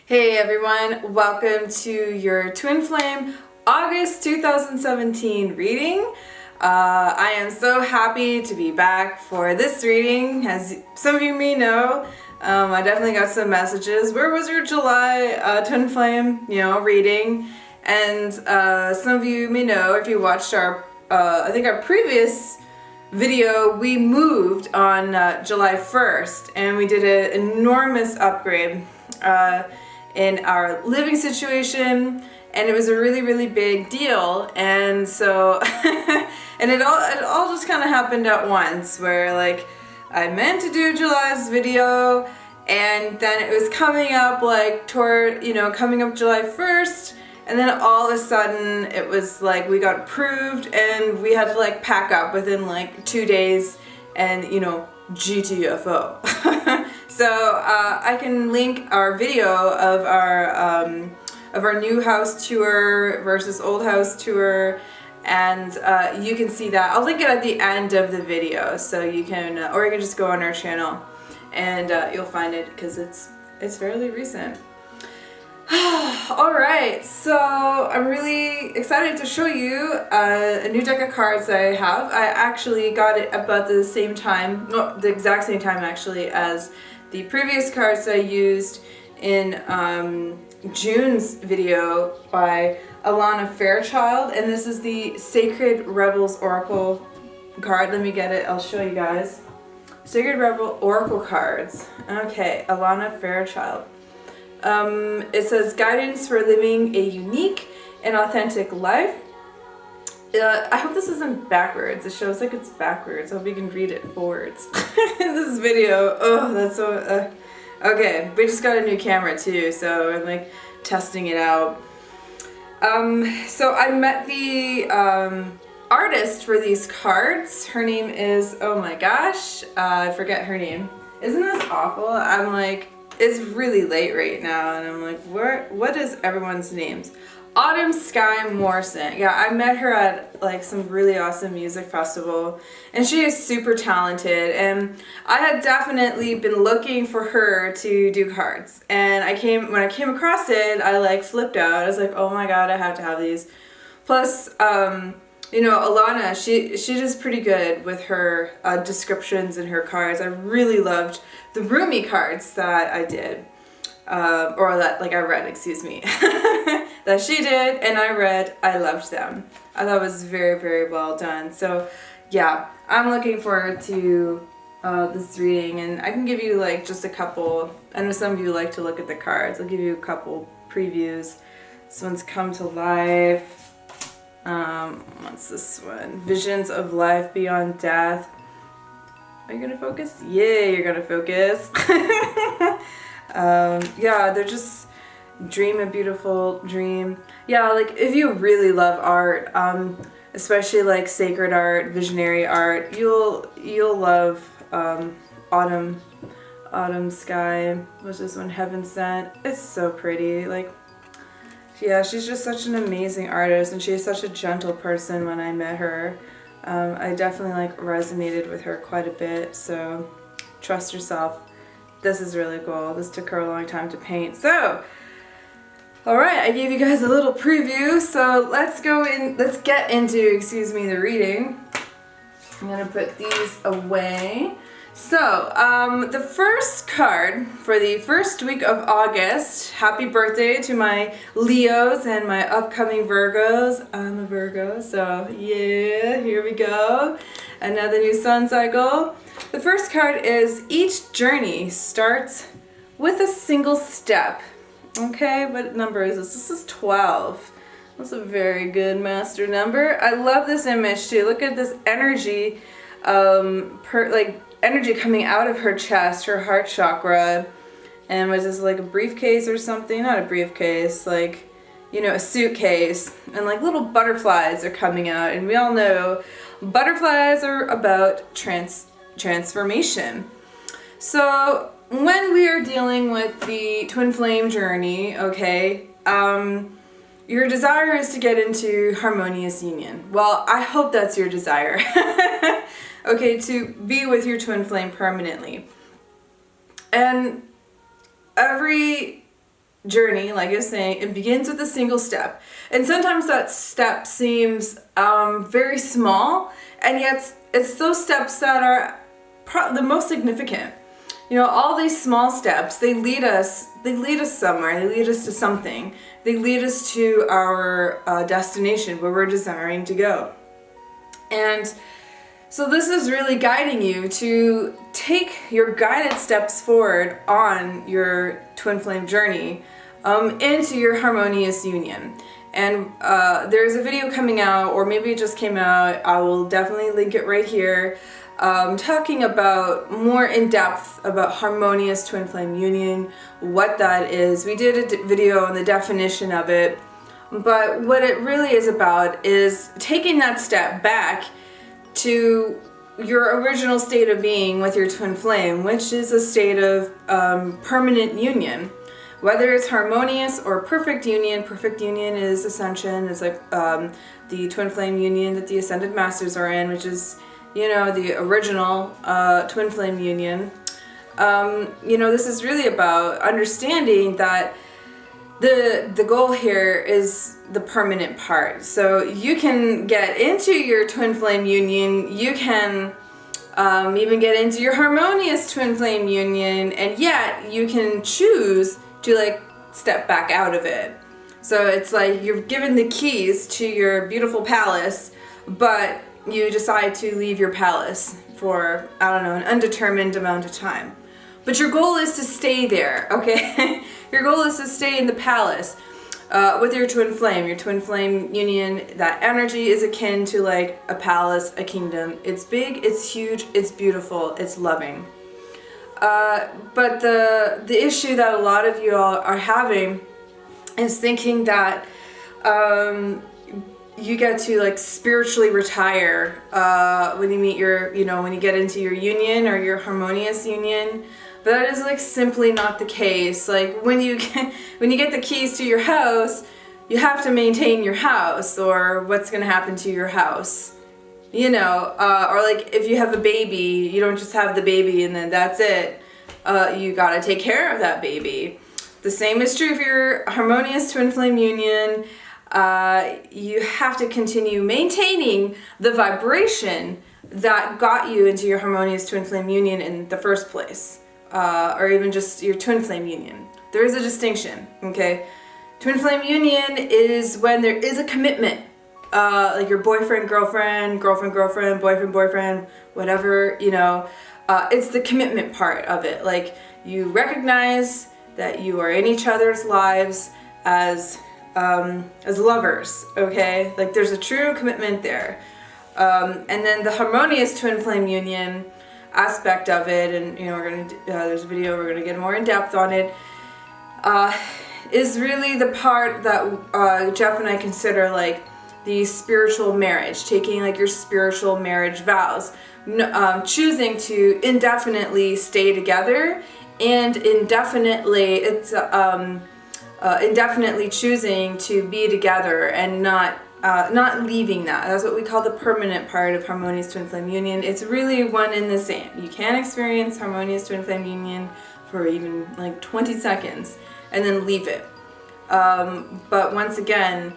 Hey everyone, welcome to your Twin Flame August 2017 reading. I am so happy to be back for this reading. As some of you may know, I definitely got some messages. Where was your July Twin Flame, reading? And some of you may know, if you watched our, I think our previous video, we moved on July 1st and we did an enormous upgrade in our living situation, and it was a really big deal. And so and it all just kind of happened at once, where like I meant to do July's video, and then it was coming up like coming up July 1st, and then all of a sudden it was like we got approved and we had to like pack up within like 2 days and GTFO. So I can link our video of our new house tour versus old house tour, and you can see that. I'll link it at the end of the video, so you can, or you can just go on our channel and you'll find it because it's fairly recent. Alright, so I'm really excited to show you a new deck of cards that I have. I actually got it about the same time, the exact same time actually, as the previous cards I used in June's video by Alana Fairchild, and this is the Sacred Rebels Oracle card. Let me get it, I'll show you guys. Sacred Rebel Oracle cards. Okay, Alana Fairchild. It says guidance for living a unique and authentic life. I hope this isn't backwards. It shows like it's backwards. I hope you can read it forwards. In this video. Oh, that's so... Okay, we just got a new camera too, so I'm like testing it out. So I met the artist for these cards. Her name is... Oh my gosh. I forget her name. Isn't this awful? I'm like... It's really late right now, and I'm like, what is everyone's names? Autumn Sky Morrison. Yeah, I met her at like some really awesome music festival, and she is super talented, and I had definitely been looking for her to do cards. And when I came across it, I like flipped out. I was like, oh my god, I have to have these. Plus, Alana, she does pretty good with her descriptions in her cards. I really loved the Rumi cards that I did, or that I read, excuse me, that she did and I read. I loved them. I thought it was very well done. So yeah, I'm looking forward to this reading, and I can give you like just a couple. I know some of you like to look at the cards. I'll give you a couple previews. This one's Come to Life. What's this one? Visions of Life Beyond Death. Are you gonna focus? Yeah, you're gonna focus. Yeah, they're just dream a beautiful dream. Yeah, like if you really love art, especially like sacred art, visionary art, you'll love Autumn Sky. What's this one? Heaven Sent. It's so pretty. Like, yeah, she's just such an amazing artist, and she's such a gentle person. When I met her, I definitely like resonated with her quite a bit. So trust yourself. This is really cool. This took her a long time to paint. So, alright, I gave you guys a little preview. So let's get into, the reading. I'm gonna put these away. So, the first card for the first week of August. Happy birthday to my Leos and my upcoming Virgos. I'm a Virgo, so yeah, here we go. Another new sun cycle. The first card is each journey starts with a single step. Okay, what number is this? This is 12. That's a very good master number. I love this image too. Look at this energy, energy coming out of her chest, her heart chakra. And was this like a briefcase or something? Not a briefcase, like, a suitcase. And like little butterflies are coming out. And we all know butterflies are about transformation. So when we are dealing with the twin flame journey, okay, your desire is to get into harmonious union. Well, I hope that's your desire. Okay, to be with your twin flame permanently. And every journey, like I was saying, it begins with a single step. And sometimes that step seems very small, and yet it's those steps that are the most significant. You know, all these small steps, they lead us somewhere, they lead us to something. They lead us to our destination where we're desiring to go. And so this is really guiding you to take your guided steps forward on your twin flame journey into your harmonious union. And there's a video coming out, or maybe it just came out, I will definitely link it right here, talking about more in depth about harmonious twin flame union, what that is. We did a video on the definition of it, but what it really is about is taking that step back to your original state of being with your twin flame, which is a state of permanent union. Whether it's harmonious or perfect union is ascension, is like the twin flame union that the ascended masters are in, which is, you know, the original twin flame union. You know, this is really about understanding that the goal here is the permanent part. So you can get into your twin flame union, you can even get into your harmonious twin flame union, and yet you can choose to like step back out of it. So it's like you're given the keys to your beautiful palace, but you decide to leave your palace for, I don't know, an undetermined amount of time. But your goal is to stay there, okay? Your goal is to stay in the palace with your twin flame. Your twin flame union, that energy is akin to like a palace, a kingdom. It's big, it's huge, it's beautiful, it's loving. But the issue that a lot of you all are having is thinking that you get to like spiritually retire when you meet your, you know, when you get into your union or your harmonious union. But that is like simply not the case. Like when you get the keys to your house, you have to maintain your house, or what's going to happen to your house. You know, or like if you have a baby, you don't just have the baby and then that's it. You gotta take care of that baby. The same is true for your harmonious twin flame union. You have to continue maintaining the vibration that got you into your harmonious twin flame union in the first place, or even just your twin flame union. There is a distinction, okay? Twin flame union is when there is a commitment. Like your boyfriend, girlfriend, boyfriend, whatever, you know, it's the commitment part of it. Like you recognize that you are in each other's lives as lovers, okay? Like there's a true commitment there. And then the harmonious twin flame union aspect of it, and you know, we're gonna there's a video, we're gonna get more in depth on it, is really the part that Jeff and I consider like the spiritual marriage, taking like your spiritual marriage vows, choosing to indefinitely stay together, and indefinitely choosing to be together and not leaving that. That's what we call the permanent part of harmonious twin flame union. It's really one and the same. You can experience harmonious twin flame union for even like 20 seconds and then leave it. But once again,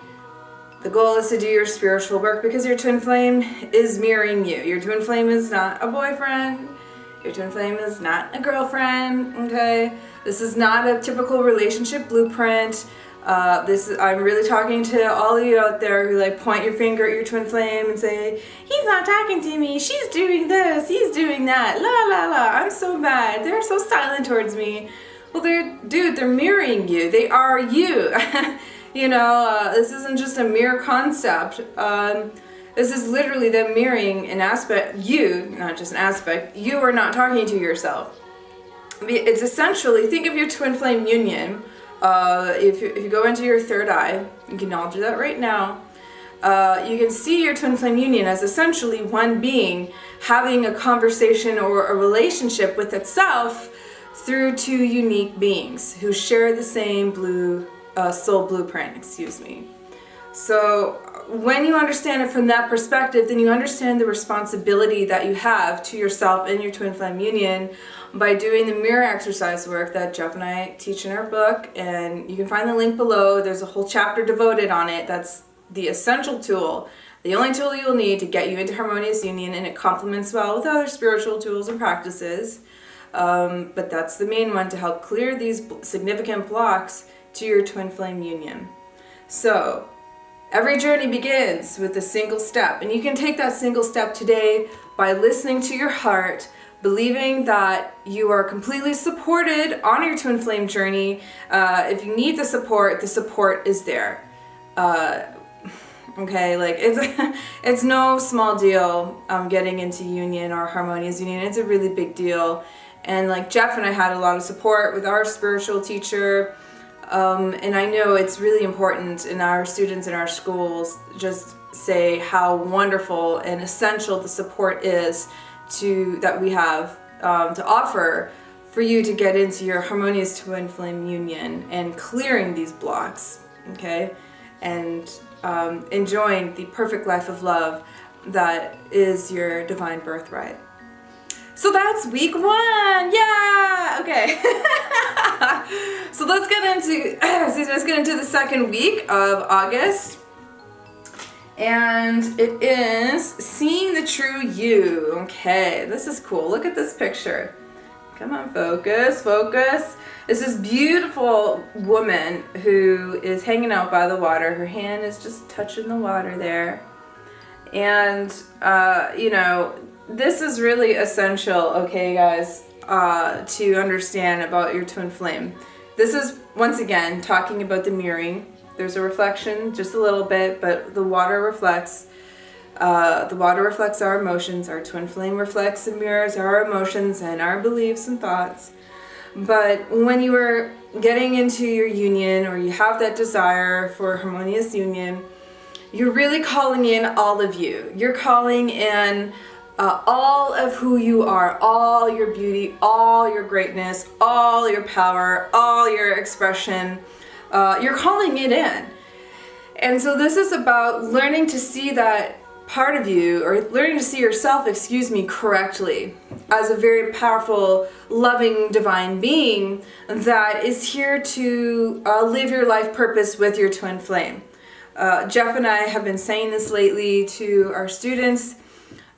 the goal is to do your spiritual work because your twin flame is mirroring you. Your twin flame is not a boyfriend. Your twin flame is not a girlfriend, okay? This is not a typical relationship blueprint. I'm really talking to all of you out there who like point your finger at your twin flame and say, he's not talking to me, she's doing this, he's doing that, la la la, I'm so mad, they're so silent towards me. Well, they're mirroring you. They are you. You know, this isn't just a mere concept. This is literally them mirroring an aspect. You, not just an aspect, you are not talking to yourself. It's essentially, think of your twin flame union. If you go into your third eye, you can all do that right now. You can see your twin flame union as essentially one being having a conversation or a relationship with itself through two unique beings who share the same soul blueprint, excuse me. So when you understand it from that perspective, then you understand the responsibility that you have to yourself in your twin flame union by doing the mirror exercise work that Jeff and I teach in our book. And you can find the link below. There's a whole chapter devoted on it. That's the essential tool, the only tool you'll need to get you into harmonious union, and it complements well with other spiritual tools and practices. But that's the main one to help clear these significant blocks to your twin flame union. So every journey begins with a single step, and you can take that single step today by listening to your heart, believing that you are completely supported on your twin flame journey. If you need the support is there. Okay, like it's no small deal getting into union or harmonious union. It's a really big deal. And like Jeff and I had a lot of support with our spiritual teacher. And I know it's really important, in our students in our schools just say how wonderful and essential the support is that we have to offer for you to get into your harmonious twin flame union and clearing these blocks, okay? And enjoying the perfect life of love that is your divine birthright. So that's week 1. Yeah. Okay. So let's get into the second week of August, and it is seeing the true you. Okay, this is cool. Look at this picture. Come on, focus. It's this beautiful woman who is hanging out by the water. Her hand is just touching the water there. And, this is really essential, okay, guys, to understand about your twin flame. This is, once again, talking about the mirroring. There's a reflection, just a little bit, but the water reflects. Our emotions. Our twin flame reflects and mirrors our emotions and our beliefs and thoughts. But when you are getting into your union, or you have that desire for harmonious union, you're really calling in all of you. You're calling in all of who you are, all your beauty, all your greatness, all your power, all your expression. You're calling it in. And so this is about learning to see that part of you, or learning to see yourself, correctly, as a very powerful, loving, divine being that is here to live your life purpose with your twin flame. Jeff and I have been saying this lately to our students,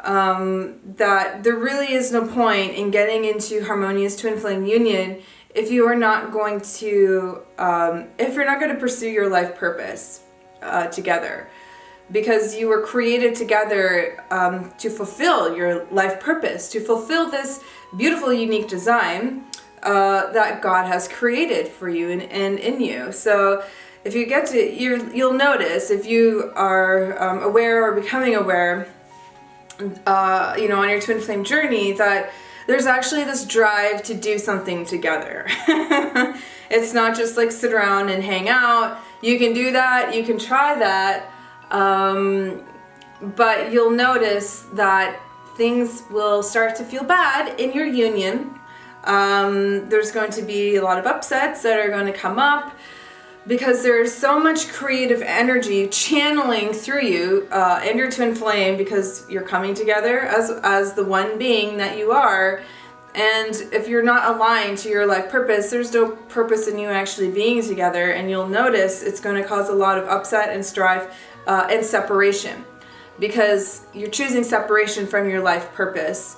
that there really is no point in getting into harmonious twin flame union if you are not going to, pursue your life purpose together. Because you were created together to fulfill your life purpose, to fulfill this beautiful, unique design that God has created for you and in you. So if you get to, you'll notice, if you are aware or becoming aware, on your twin flame journey, that there's actually this drive to do something together. It's not just like sit around and hang out. You can do that, you can try that, but you'll notice that things will start to feel bad in your union. There's going to be a lot of upsets that are going to come up, because there's so much creative energy channeling through you and your twin flame, because you're coming together as the one being that you are. And if you're not aligned to your life purpose, there's no purpose in you actually being together, and you'll notice it's going to cause a lot of upset and strife and separation, because you're choosing separation from your life purpose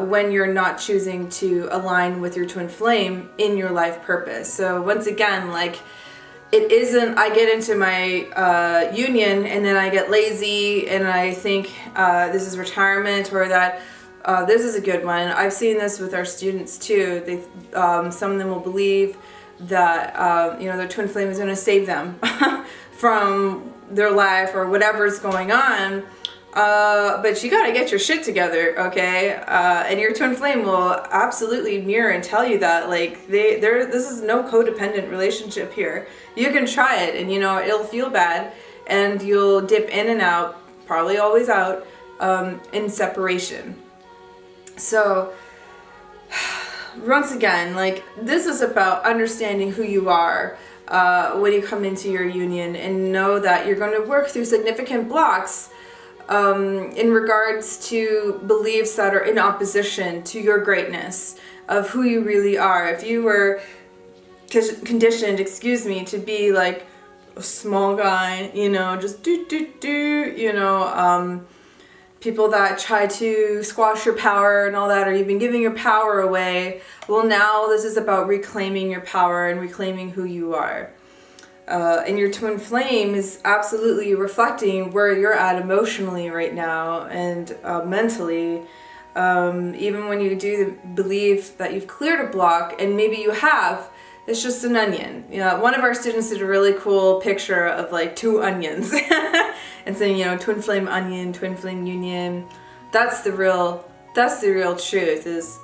when you're not choosing to align with your twin flame in your life purpose. So once again, it isn't I get into my union and then I get lazy and I think this is retirement, or that this is a good one. I've seen this with our students too. Some of them will believe that their twin flame is going to save them from their life or whatever's going on. But you got to get your shit together, okay? And your twin flame will absolutely mirror and tell you that, this is no codependent relationship here. You can try it, and it'll feel bad, and you'll dip in and out, probably always out, in separation. So, once again, this is about understanding who you are, when you come into your union, and know that you're going to work through significant blocks in regards to beliefs that are in opposition to your greatness of who you really are. If you were conditioned, to be like a small guy, just people that try to squash your power and all that, or you've been giving your power away. Well, now this is about reclaiming your power and reclaiming who you are. And your twin flame is absolutely reflecting where you're at emotionally right now and mentally. Even when you do believe that you've cleared a block, and maybe you have, it's just an onion. One of our students did a really cool picture of like 2 onions and saying, twin flame onion, twin flame union. That's the real truth, is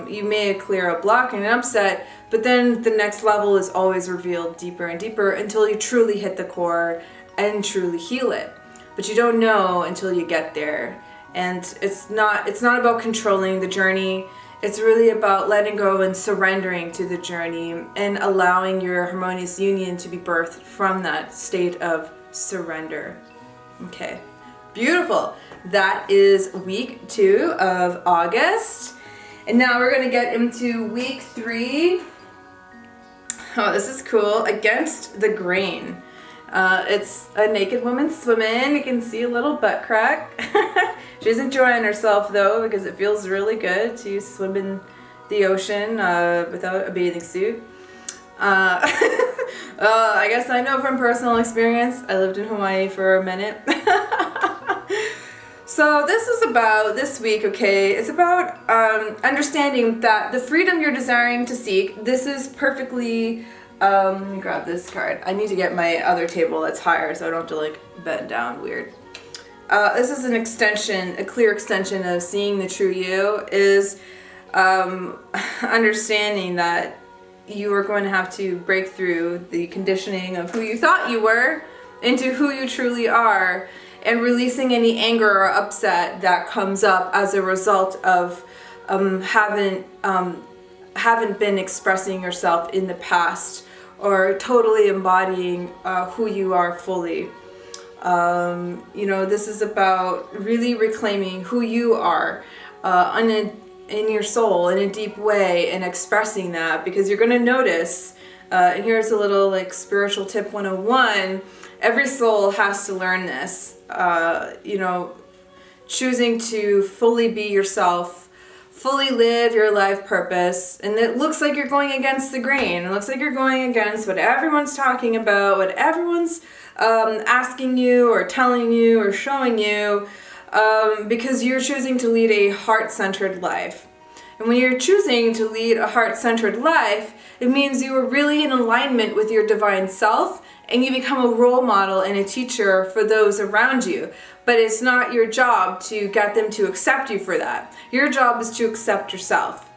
you may clear a block and an upset, but then the next level is always revealed deeper and deeper until you truly hit the core and truly heal it. But you don't know until you get there. And it's not about controlling the journey. It's really about letting go and surrendering to the journey and allowing your harmonious union to be birthed from that state of surrender. Okay, beautiful. That is week 2 of August. And now we're going to get into week 3. Oh, this is cool. Against the grain. It's a naked woman swimming. You can see a little butt crack. She's enjoying herself though, because it feels really good to swim in the ocean without a bathing suit. I guess I know from personal experience. I lived in Hawaii for a minute. So this is about this week, okay? It's about understanding that the freedom you're desiring to seek, this is perfectly... let me grab this card. I need to get my other table that's higher so I don't have to like bend down weird. This is an extension, a clear extension of seeing the true you, is understanding that you are going to have to break through the conditioning of who you thought you were into who you truly are, and releasing any anger or upset that comes up as a result of haven't been expressing yourself in the past, or totally embodying who you are fully. This is about really reclaiming who you are in your soul in a deep way, and expressing that, because you're going to notice, and here's a little like spiritual tip 101, every soul has to learn this, choosing to fully be yourself, fully live your life purpose. And it looks like you're going against the grain. It looks like you're going against what everyone's talking about, what everyone's asking you or telling you or showing you, because you're choosing to lead a heart-centered life. And when you're choosing to lead a heart-centered life, it means you are really in alignment with your divine self, and you become a role model and a teacher for those around you. But it's not your job to get them to accept you for that. Your job is to accept yourself.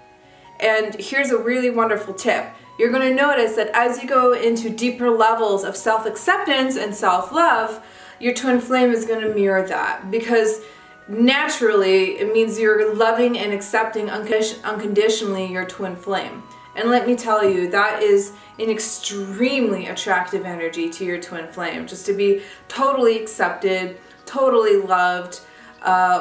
And here's a really wonderful tip. You're going to notice that as you go into deeper levels of self-acceptance and self-love, your twin flame is going to mirror that, because naturally it means you're loving and accepting unconditionally your twin flame. And let me tell you, that is an extremely attractive energy to your twin flame, just to be totally accepted, totally loved,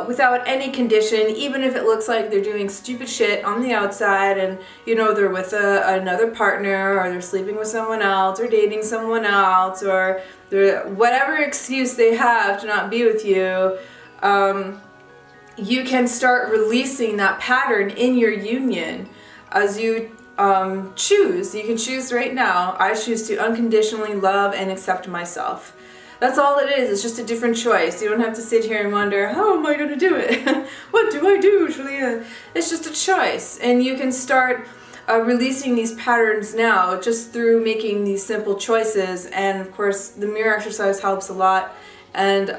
without any condition, even if it looks like they're doing stupid shit on the outside, and they're with another partner, or they're sleeping with someone else, or dating someone else, or whatever excuse they have to not be with you. You can start releasing that pattern in your union as you choose. You can choose right now. I choose to unconditionally love and accept myself. That's all it is. It's just a different choice. You don't have to sit here and wonder, how am I going to do it? What do I do, Julia? It's just a choice. And you can start releasing these patterns now just through making these simple choices. And of course, the mirror exercise helps a lot. And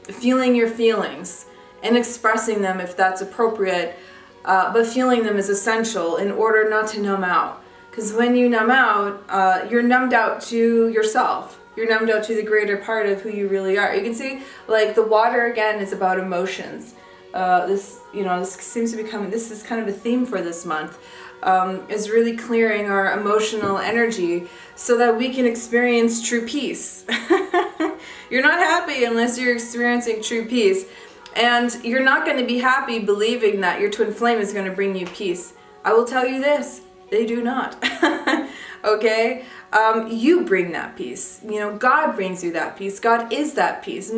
feeling your feelings and expressing them if that's appropriate. But feeling them is essential in order not to numb out. Because when you numb out, you're numbed out to yourself. You're numbed out to the greater part of who you really are. You can see, like, the water again is about emotions. This seems to be coming. This is kind of a theme for this month. is really clearing our emotional energy so that we can experience true peace. You're not happy unless you're experiencing true peace. And you're not going to be happy believing that your twin flame is going to bring you peace. I will tell you this, they do not. Okay? You bring that peace. You know, God brings you that peace. God is that peace.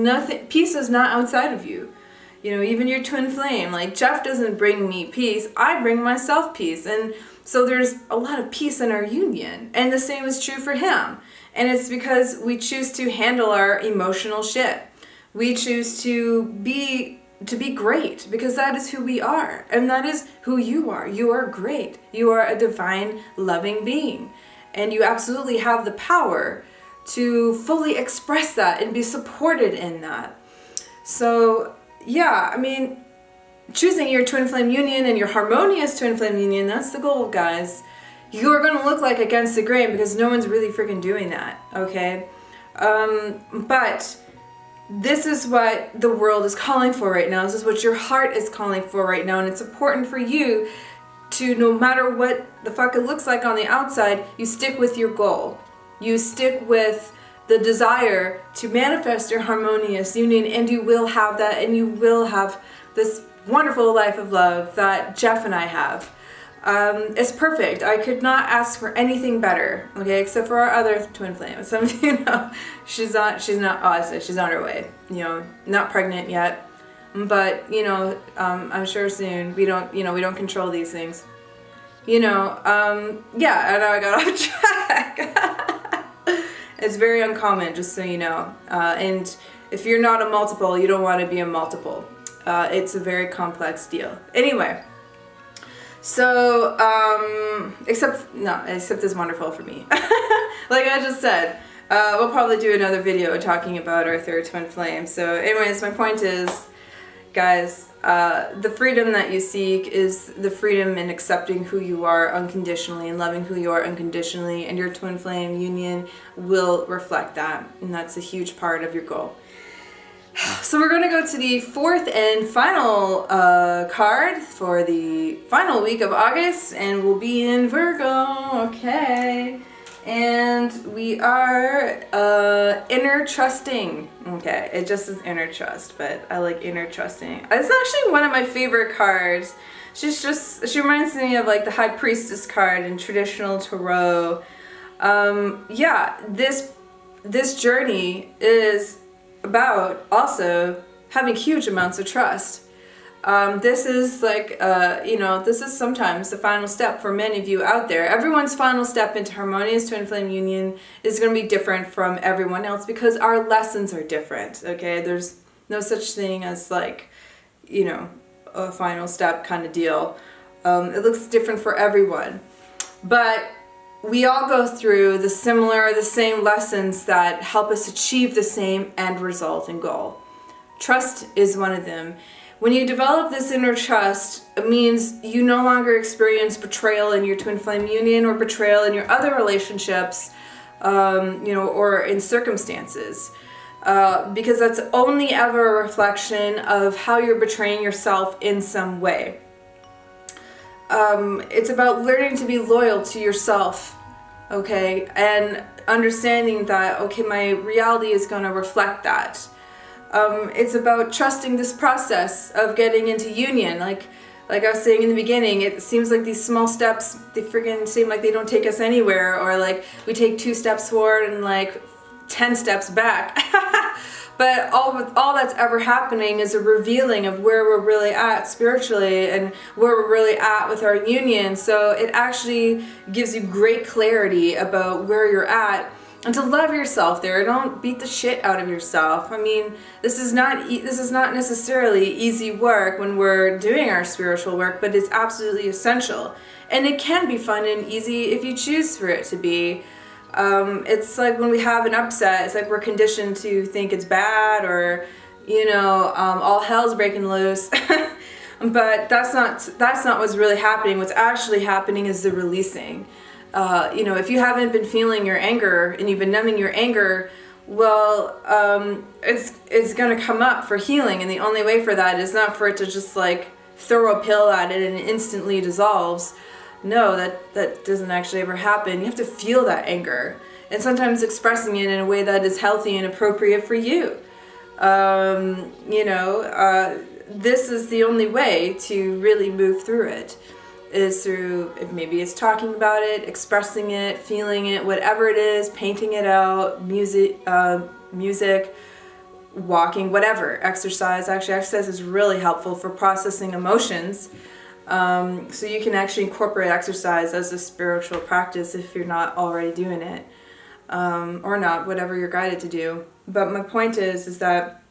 Peace is not outside of you. You know, even your twin flame, like Jeff doesn't bring me peace, I bring myself peace. And so there's a lot of peace in our union. And the same is true for him. And it's because we choose to handle our emotional shit. We choose to be great, because that is who we are. And that is who you are. You are great. You are a divine, loving being. And you absolutely have the power to fully express that and be supported in that. So, yeah, I mean, choosing your twin flame union and your harmonious twin flame union, that's the goal, guys. You are going to look like against the grain because no one's really freaking doing that, okay? But this is what the world is calling for right now. This is what your heart is calling for right now. And it's important for you to, no matter what the fuck it looks like on the outside, you stick with your goal. You stick with the desire to manifest your harmonious union, and you will have that, and you will have this wonderful life of love that Jeff and I have. It's perfect. I could not ask for anything better, okay, except for our other twin flame. Some of you know, she's on her way, you know, not pregnant yet, but, you know, I'm sure soon. We don't control these things, you know. Yeah, I know I got off track. It's very uncommon, just so you know, and if you're not a multiple, you don't want to be a multiple. It's a very complex deal. Anyway, so, except it's wonderful for me. Like I just said, we'll probably do another video talking about our third twin flame. So anyways, my point is, guys, the freedom that you seek is the freedom in accepting who you are unconditionally and loving who you are unconditionally, and your twin flame union will reflect that, and that's a huge part of your goal. So we're going to go to the fourth and final card for the final week of August, and we'll be in Virgo, okay? And we are inner trusting. Okay, it just says inner trust, but I like inner trusting. It's actually one of my favorite cards. She reminds me of like the High Priestess card in traditional tarot. Yeah, this journey is about also having huge amounts of trust. This is like, this is sometimes the final step for many of you out there. Everyone's final step into harmonious twin flame union is going to be different from everyone else because our lessons are different, okay? There's no such thing as like, you know, a final step kind of deal. It looks different for everyone. But we all go through the same lessons that help us achieve the same end result and goal. Trust is one of them. When you develop this inner trust, it means you no longer experience betrayal in your twin flame union or betrayal in your other relationships, or in circumstances. Because that's only ever a reflection of how you're betraying yourself in some way. It's about learning to be loyal to yourself, okay, and understanding that, okay, my reality is going to reflect that. It's about trusting this process of getting into union. Like I was saying in the beginning, it seems like these small steps, they freaking seem like they don't take us anywhere, or like we take 2 steps forward and like 10 steps back. But all that's ever happening is a revealing of where we're really at spiritually and where we're really at with our union. So it actually gives you great clarity about where you're at, and to love yourself there. Don't beat the shit out of yourself. I mean, this is not necessarily easy work when we're doing our spiritual work, but it's absolutely essential. And it can be fun and easy if you choose for it to be. It's like when we have an upset, it's like we're conditioned to think it's bad, or, all hell's breaking loose. But that's not what's really happening. What's actually happening is the releasing. If you haven't been feeling your anger and you've been numbing your anger, well, it's going to come up for healing. And the only way for that is not for it to just like throw a pill at it and it instantly dissolves. No, that doesn't actually ever happen. You have to feel that anger, and sometimes expressing it in a way that is healthy and appropriate for you. This is the only way to really move through it, is through, if maybe it's talking about it, expressing it, feeling it, whatever it is, painting it out, music, walking, whatever, exercise. Actually, exercise is really helpful for processing emotions. So you can actually incorporate exercise as a spiritual practice if you're not already doing it, or not, whatever you're guided to do. But my point is that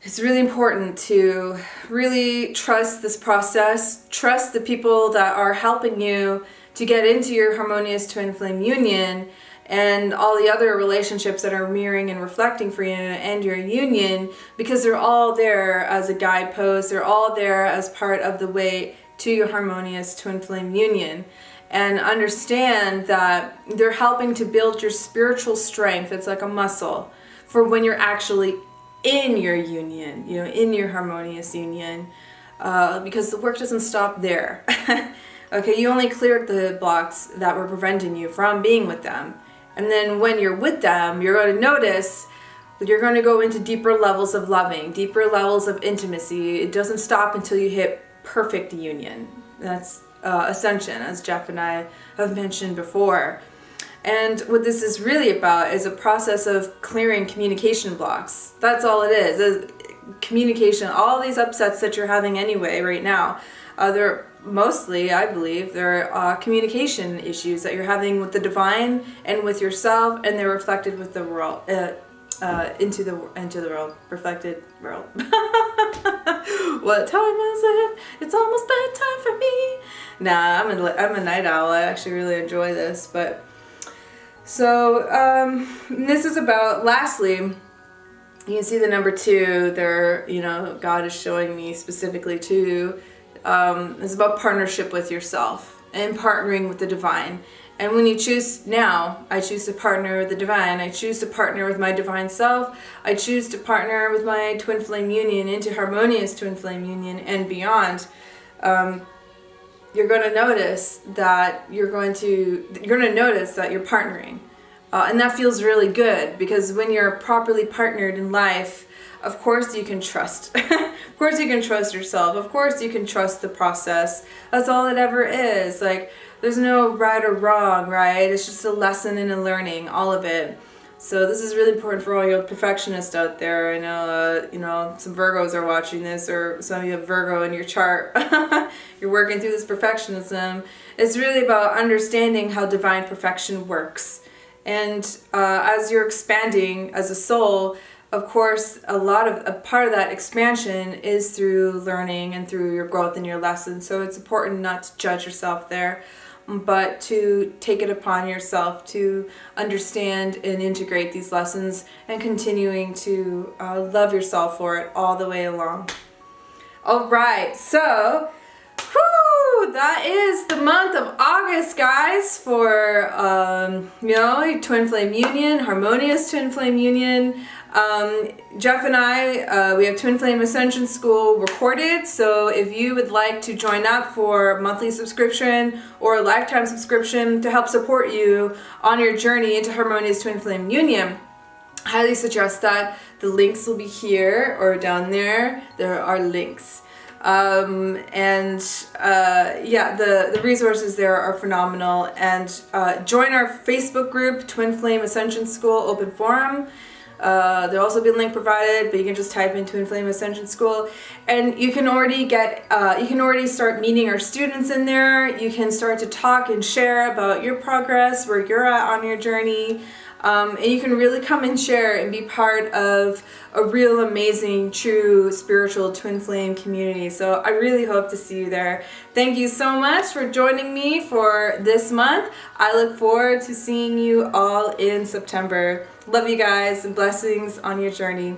it's really important to really trust this process, trust the people that are helping you to get into your harmonious twin flame union, and all the other relationships that are mirroring and reflecting for you and your union, because they're all there as a guidepost, they're all there as part of the way to your harmonious twin flame union. And understand that they're helping to build your spiritual strength. It's like a muscle for when you're actually in your union, in your harmonious union, because the work doesn't stop there. Okay, you only cleared the blocks that were preventing you from being with them. And then when you're with them, you're going to notice that you're going to go into deeper levels of loving, deeper levels of intimacy. It doesn't stop until you hit perfect union. That's ascension, as Jeff and I have mentioned before. And what this is really about is a process of clearing communication blocks. That's all it is communication. All these upsets that you're having anyway right now, they're mostly, I believe, they're communication issues that you're having with the divine and with yourself, and they're reflected with the world, into the world, reflected world. What time is it? It's almost bedtime for me. Nah, I'm a night owl. I actually really enjoy this, but so this is about, lastly, you can see the number 2 there, God is showing me specifically too. It's about partnership with yourself and partnering with the divine. And when you choose now, I choose to partner with the divine. I choose to partner with my divine self. I choose to partner with my twin flame union into harmonious twin flame union and beyond. You're going to notice that you're partnering. And that feels really good, because when you're properly partnered in life, of course you can trust. Of course you can trust yourself. Of course you can trust the process. That's all it ever is. Like, there's no right or wrong, right? It's just a lesson and a learning, all of it. So this is really important for all you perfectionists out there. I know, some Virgos are watching this, or some of you have Virgo in your chart. You're working through this perfectionism. It's really about understanding how divine perfection works. And as you're expanding as a soul, of course, a part of that expansion is through learning and through your growth and your lessons. So it's important not to judge yourself there, but to take it upon yourself to understand and integrate these lessons, and continuing to love yourself for it all the way along. All right, so that is the month of August, guys, for twin flame union, harmonious twin flame union. Jeff and I, we have Twin Flame Ascension School recorded, so if you would like to join up for a monthly subscription or a lifetime subscription to help support you on your journey into harmonious twin flame union, I highly suggest that. The links will be here or down there. There are links. The resources there are phenomenal. And join our Facebook group, Twin Flame Ascension School Open Forum. There'll also be a link provided, but you can just type in Twin Flame Ascension School, and you can already start meeting our students in there. You can start to talk and share about your progress, where you're at on your journey, and you can really come and share and be part of a real amazing, true spiritual twin flame community. So I really hope to see you there. Thank you so much for joining me for this month. I look forward to seeing you all in September. Love you guys, and blessings on your journey.